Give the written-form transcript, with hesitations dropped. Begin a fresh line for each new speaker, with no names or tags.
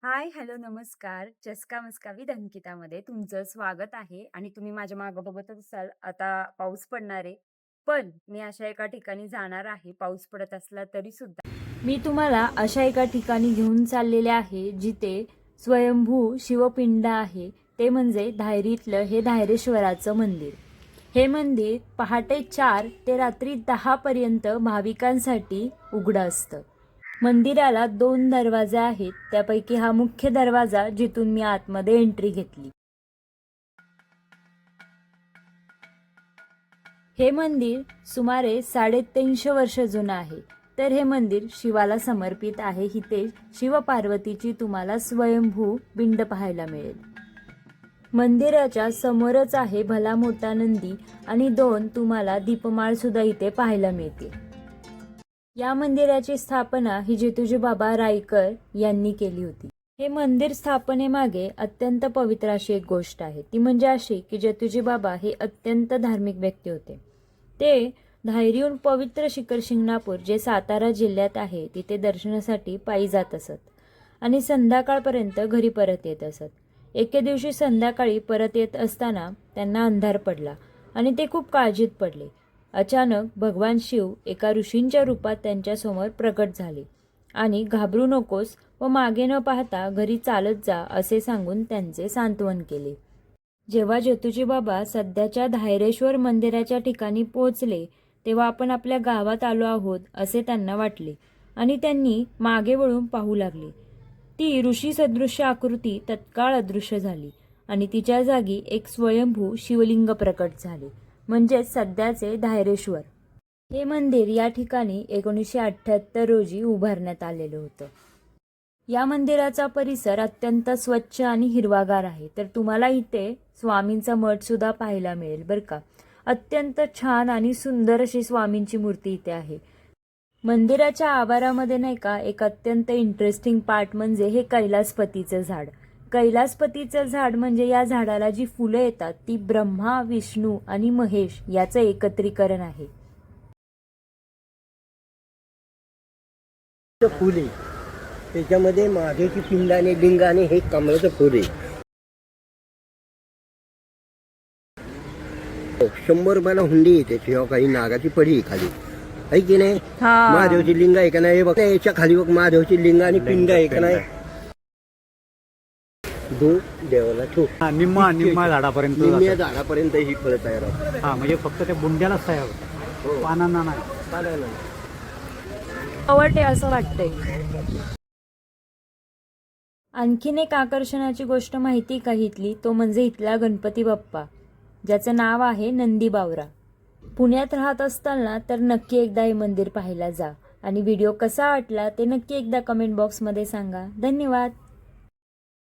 हाय, hello, नमस्कार. चस्का मस्का विथ अंकितामध्ये तुमचं स्वागत आहे आणि तुम्ही माझ्या मागं बघतच असाल, आता पाऊस पडणार आहे. पण मी अशा एका ठिकाणी जाणार आहे, पाऊस पडत असला तरी सुद्धा. मी तुम्हाला अशा एका ठिकाणी घेऊन चाललेले आहे, जिथे स्वयंभू शिवपिंड आहे. ते म्हणजे धायरीतलं हे धायरेश्वराचं मंदिर. हे मंदिर पहाटे 4 ते रात्री 10 पर्यंत भाविकांसाठी उघडं असतं. मंदिराला 2 दरवाजे आहेत, त्यापैकी हा मुख्य दरवाजा जिथून मी आतमध्ये एंट्री घेतली. हे मंदिर सुमारे 350 वर्ष जुनं आहे. तर हे मंदिर शिवाला समर्पित आहे. इथे शिवपार्वतीची तुम्हाला स्वयंभू पिंड पाहायला मिळेल. मंदिराच्या समोरच आहे भला मोठा नंदी आणि 2 तुम्हाला दीपमाळ सुद्धा इथे पाहायला मिळते. या मंदिराची स्थापना ही जेतुजी बाबा रायकर यांनी केली होती. हे मंदिर स्थापनेमागे अत्यंत पवित्र अशी एक गोष्ट आहे. ती म्हणजे अशी की जेतुजी बाबा हे अत्यंत धार्मिक व्यक्ती होते. ते धायरीहून पवित्र शिखर शिंगणापूर जे सातारा जिल्ह्यात आहे तिथे दर्शनासाठी पायी जात असत आणि संध्याकाळपर्यंत घरी परत येत असत. एके दिवशी संध्याकाळी परत येत असताना त्यांना अंधार पडला आणि ते खूप काळजीत पडले. अचानक भगवान शिव एका ऋषींच्या रूपात त्यांच्यासमोर प्रकट झाले आणि घाबरू नकोस व मागे न पाहता घरी चालत जा असे सांगून त्यांचे सांत्वन केले. जेव्हा जेतुजी बाबा सध्याच्या धायरेश्वर मंदिराच्या ठिकाणी पोहोचले तेव्हा आपण आपल्या गावात आलो आहोत असे त्यांना वाटले आणि त्यांनी मागे वळून पाहू लागले. ती ऋषी सदृश्य आकृती तत्काळ अदृश्य झाली आणि तिच्या जागी एक स्वयंभू शिवलिंग प्रकट झाले, म्हणजेच सध्याचे धायरेश्वर. हे मंदिर या ठिकाणी 1978 रोजी उभारण्यात आलेलं होतं. या मंदिराचा परिसर अत्यंत स्वच्छ आणि हिरवागार आहे. तर तुम्हाला इथे स्वामींचा मठ सुद्धा पाहायला मिळेल बरं का. अत्यंत छान आणि सुंदर अशी स्वामींची मूर्ती इथे आहे. मंदिराच्या आवारामध्ये नाही का एक अत्यंत इंटरेस्टिंग पार्ट म्हणजे हे कैलासपतीचं झाड. कैलासपतीचं झाड म्हणजे या झाडाला जी फुलं येतात ती ब्रह्मा, विष्णू आणि महेश याचं एकत्रीकरण आहे.
फुल आहे त्याच्यामध्ये महादेवची पिंड आणि लिंग आणि हे कमळाचं फुल आहे. 100 रुपयाला हुंडी येते किंवा काही नागाची पडी आहे खाली आहे की नाही. महादेवची लिंग आहे का नाही बघ, याच्या खाली बघ महादेवची लिंग आणि पिंड आहे का नाही. देवाला ठेव
निम्मा झाडापर्यंत
निम्म्या झाडापर्यंत ही फळं तयार होतात.
हा म्हणजे फक्त त्या बुंड्यालाच तयार होतं, पानांना नाही.
चालेल.
आवडते असं वाटतंय. आणखीन एक आकर्षणाची गोष्ट माहिती का इथली, तो म्हणजे इथला गणपती बाप्पा ज्याचं नाव आहे नंदी बावरा. पुण्यात राहत असताना तर नक्की एकदा हे मंदिर पाहायला जा आणि व्हिडिओ कसा वाटला ते नक्की एकदा कमेंट बॉक्समध्ये सांगा. धन्यवाद.